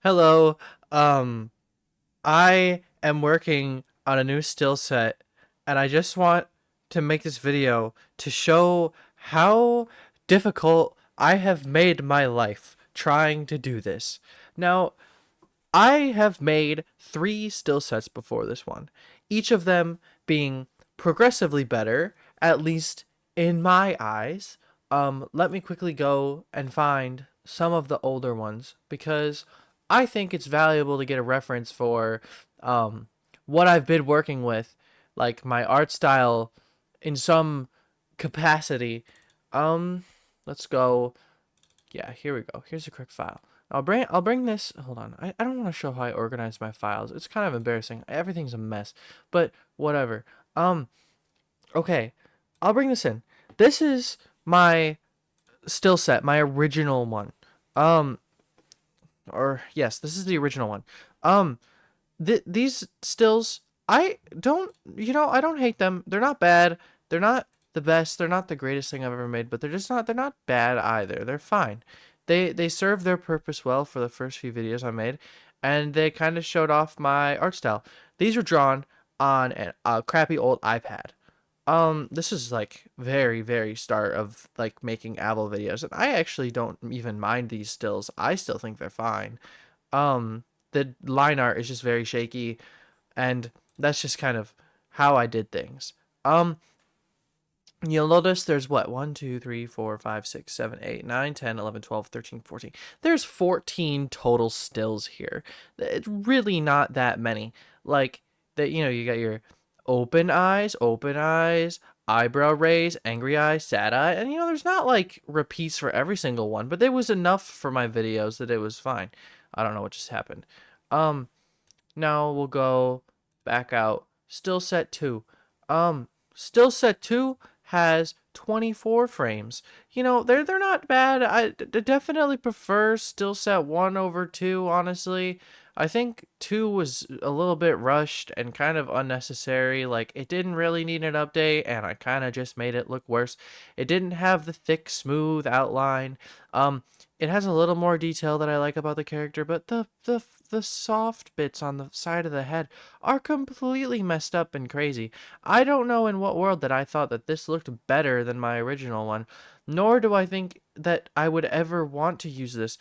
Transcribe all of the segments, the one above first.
Hello. Um, I am working on a new still set, and I just want to make this video to show how difficult I have made my life trying to do this. Now, I have made three still sets before this one, each of them being progressively better, at least in my eyes. Let me quickly go and find some of the older ones because I think it's valuable to get a reference for um, what I've been working with, like my art style in some capacity. Um, let's go. Yeah, here we go. Here's a quick file. I'll bring this. Hold on. I don't want to show how I organize my files. It's kind of embarrassing. Everything's a mess. But whatever. Um okay. I'll bring this in. This is my still set, my original one. Um or yes, this is the original one. Um these stills, I don't hate them. They're not bad. They're not the best. They're not the greatest thing I've ever made, but they're not bad either. They're fine. They serve their purpose well for the first few videos I made, and they kind of showed off my art style. These were drawn on a crappy old iPad. This is like very start of like making Avil videos, and I actually don't even mind these stills. I still think they're fine. Um, the line art is just very shaky, and that's just kind of how I did things. Um, you'll notice there's what, 1, 2, 3, 4, 5, 6, 7, 8, 9, 10, 11, 12, 13, 14. There's 14 total stills here. It's really not that many. Like, that, you got your open eyes, eyebrow raise, angry eye, sad eye, and there's not like repeats for every single one, but there was enough for my videos that it was fine. I don't know what just happened. Um, Now we'll go back out. Still set 2. Still set 2 has 24 frames. They're not bad. Definitely prefer still set 1 over 2, honestly. I think 2 was a little bit rushed and kind of unnecessary. Like, it didn't really need an update, and I kind of just made it look worse. It didn't have the thick, smooth outline. It has a little more detail that I like about the character, but the soft bits on the side of the head are completely messed up and crazy. I don't know in what world that I thought that this looked better than my original one, nor do I think that I would ever want to use this.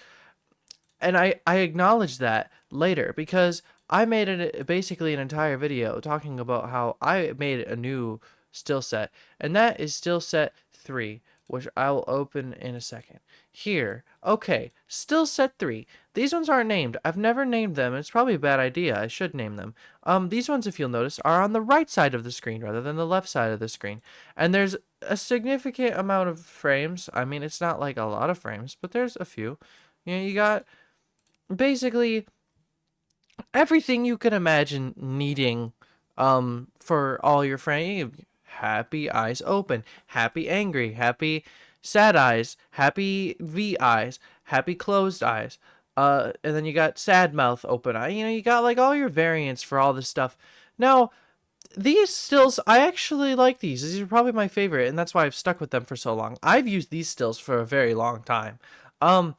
And I acknowledge that later because I made basically an entire video talking about how I made a new still set, and that is still set 3, which I will open in a second. Here, okay, still set 3. These ones aren't named. I've never named them. It's probably a bad idea. I should name them. These ones, if you'll notice, are on the right side of the screen rather than the left side of the screen. And there's a significant amount of frames. I mean, it's not like a lot of frames, but there's a few. You got basically everything you can imagine needing for all your friends. Happy eyes open, happy angry, happy sad eyes, happy V eyes, happy closed eyes. And then you got sad mouth open eye. You got like all your variants for all this stuff. Now, these stills, I actually like these. These are probably my favorite, and that's why I've stuck with them for so long. I've used these stills for a very long time. Um,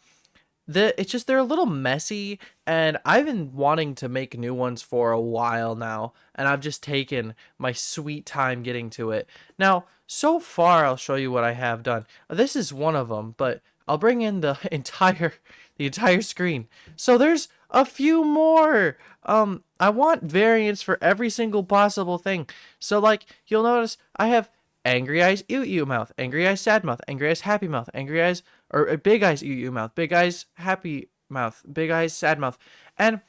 it's just they're a little messy, and I've been wanting to make new ones for a while now, and I've just taken my sweet time getting to it. Now, so far I'll show you what I have done. This is one of them, but I'll bring in the entire screen. So there's a few more. I want variants for every single possible thing. So like you'll notice I have angry eyes, ew ew mouth, angry eyes, sad mouth, angry eyes, happy mouth, angry eyes, or big eyes, ew ew mouth, big eyes, happy mouth, big eyes, sad mouth, and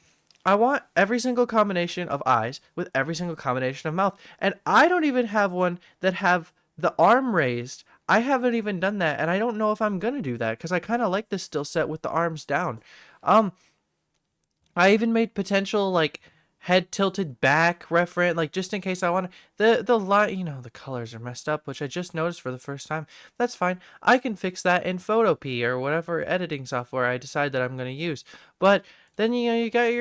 I want every single combination of eyes with every single combination of mouth, and I don't even have one that have the arm raised. I haven't even done that, and I don't know if I'm gonna do that because I kind of like this still set with the arms down. Um, I even made potential like head tilted back referent, like just in case I want to. The line, the colors are messed up, which I just noticed for the first time. That's fine. I can fix that in Photopea or whatever editing software I decide that I'm gonna use. But then you got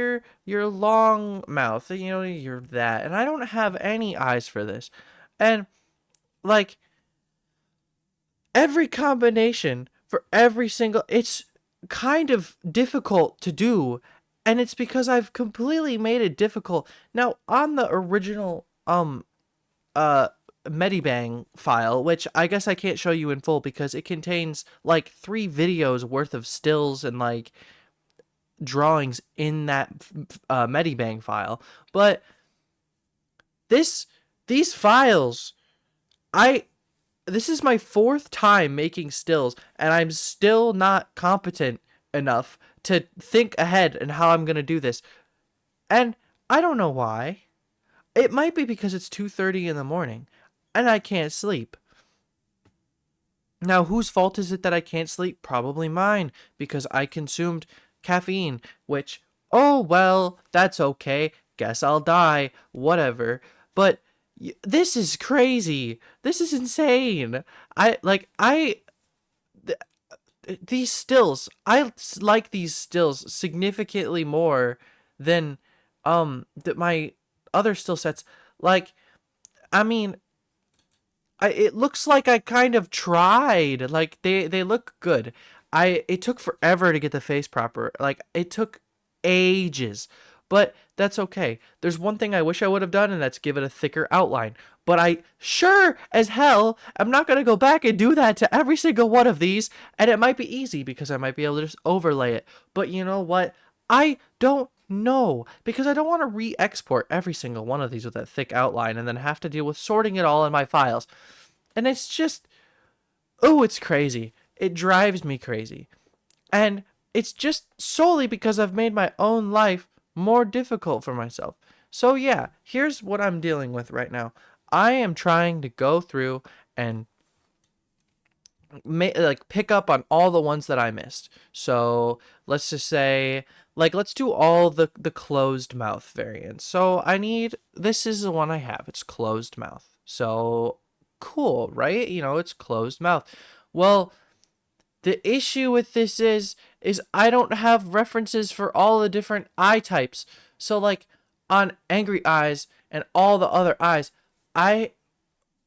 your long mouth, you're that, and I don't have any eyes for this, and like every combination for every single, it's kind of difficult to do And it's because I've completely made it difficult. Now, on the original uh Medibang file, which I guess I can't show you in full because it contains like 3 videos worth of stills and like drawings in that Medibang file. But this these files, I this is my 4th time making stills, and I'm still not competent enough to think ahead and how I'm gonna do this. And I don't know why. It might be because it's 2:30 in the morning and I can't sleep. Now, whose fault is it that I can't sleep? Probably mine, because I consumed caffeine, which, oh well, that's okay. Guess I'll die. Whatever. But this is crazy. This is insane. These stills. I like these stills significantly more than my other still sets. Like, I mean, it looks like I kind of tried. Like they look good. It took forever to get the face proper. Like it took ages. But that's okay. There's one thing I wish I would have done, and that's give it a thicker outline. But I sure as hell am not going to go back and do that to every single one of these. And it might be easy because I might be able to just overlay it. But you know what? I don't know because I don't want to re-export every single one of these with that thick outline and then have to deal with sorting it all in my files. And it's just, oh, it's crazy. It drives me crazy. And it's just solely because I've made my own life more difficult for myself. So, yeah, here's what I'm dealing with right now. I am trying to go through and pick up on all the ones that I missed. So, let's just say let's do all the closed mouth variants. So, this is the one I have. It's closed mouth. So, cool, right? It's closed mouth. Well, the issue with this is I don't have references for all the different eye types. So like on angry eyes and all the other eyes, I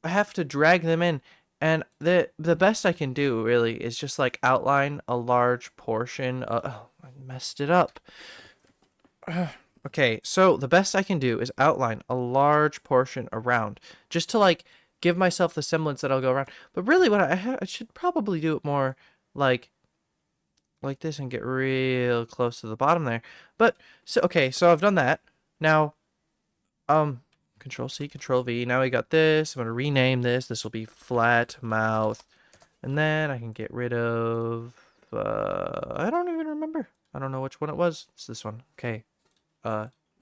have to drag them in, and the best I can do really is just like outline a large portion. Oh, I messed it up. Okay, so the best I can do is outline a large portion around, just to like give myself the semblance that I'll go around. But really, what I should probably do it more like this and get real close to the bottom there. But so okay, so I've done that. Now, Control C, Control V. Now we got this. I'm gonna rename this. This will be flat mouth, and then I can get rid of. I don't even remember. I don't know which one it was. It's this one. Okay,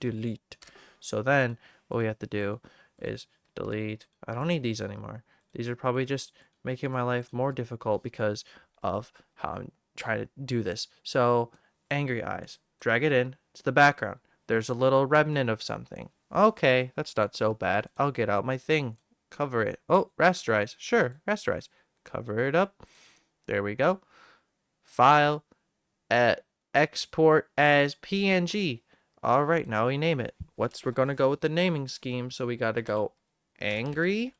delete. So then what we have to do is delete. I don't need these anymore. These are probably just making my life more difficult because of how I'm trying to do this. So angry eyes, drag it in to the background. There's a little remnant of something. Okay, that's not so bad. I'll get out my thing. Cover it. Oh, rasterize. Sure, rasterize. Cover it up. There we go. File. Export as PNG. All right, now we name it. We're going to go with the naming scheme. So we got to go angry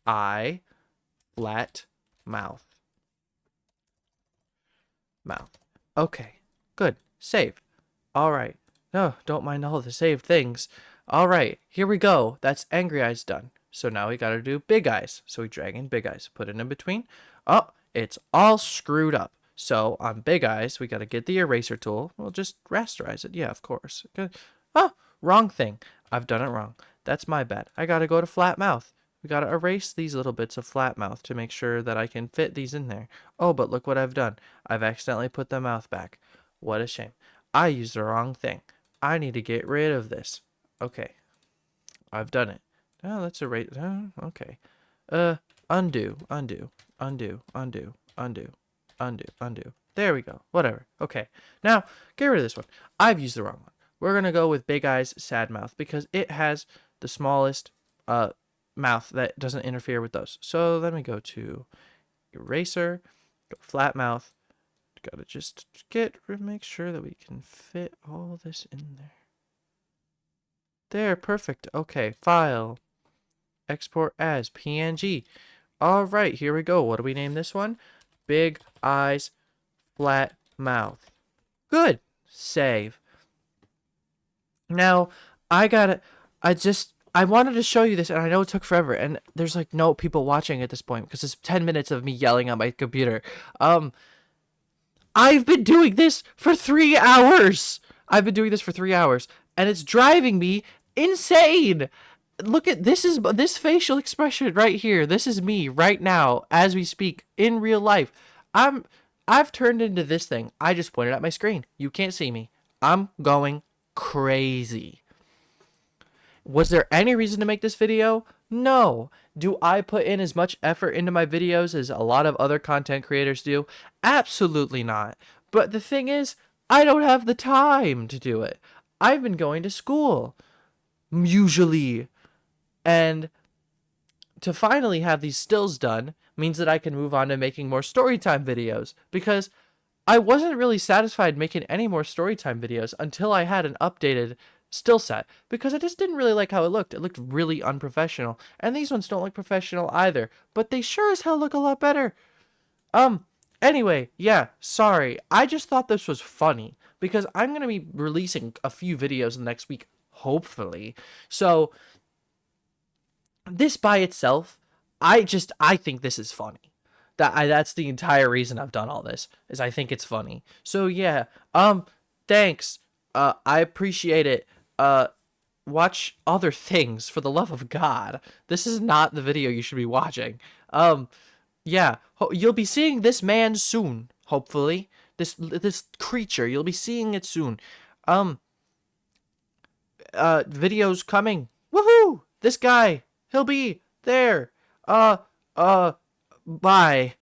eye flat mouth. Mouth. Okay, good. Save. All right. No, don't mind all the saved things. All right, here we go. That's angry eyes done. So now we got to do big eyes. So we drag in big eyes, put it in between. Oh, it's all screwed up. So on big eyes, we got to get the eraser tool. We'll just rasterize it. Yeah, of course. Good. Oh, wrong thing. I've done it wrong. That's my bad. I got to go to flat mouth. We got to erase these little bits of flat mouth to make sure that I can fit these in there. Oh, but look what I've done. I've accidentally put the mouth back. What a shame. I used the wrong thing. I need to get rid of this. Okay. I've done it. Oh, let's erase. Oh, okay. Undo, undo, undo, undo, undo, undo, undo. There we go. Whatever. Okay. Now, get rid of this one. I've used the wrong one. We're going to go with big eyes, sad mouth, because it has the smallest mouth that doesn't interfere with those. So then we go to eraser, go flat mouth. Gotta just make sure that we can fit all this in there. There, perfect. Okay, file. Export as PNG. All right, here we go. What do we name this one? Big eyes, flat mouth. Good. Save. Now, I gotta, I wanted to show you this, and I know it took forever, and there's like no people watching at this point because it's 10 minutes of me yelling at my computer. Um, I've been doing this for 3 hours. I've been doing this for 3 hours, and it's driving me insane. Look at this facial expression right here. This is me right now as we speak in real life. I'm I've turned into this thing. I just pointed at my screen. You can't see me. I'm going crazy. Was there any reason to make this video? No. Do I put in as much effort into my videos as a lot of other content creators do? Absolutely not. But the thing is, I don't have the time to do it. I've been going to school, usually. And to finally have these stills done means that I can move on to making more storytime videos. Because I wasn't really satisfied making any more storytime videos until I had an updated still set, because I just didn't really like how it looked. It looked really unprofessional, and these ones don't look professional either, but they sure as hell look a lot better. Anyway, yeah, sorry. I just thought this was funny because I'm going to be releasing a few videos next week, hopefully. So, this by itself, I think this is funny. That's the entire reason I've done all this, is I think it's funny. So yeah, thanks. I appreciate it. Watch other things, for the love of God. This is not the video you should be watching. Yeah, you'll be seeing this man soon, hopefully. This creature, you'll be seeing it soon. Um, videos coming. Woohoo! This guy, he'll be there. Uh, bye.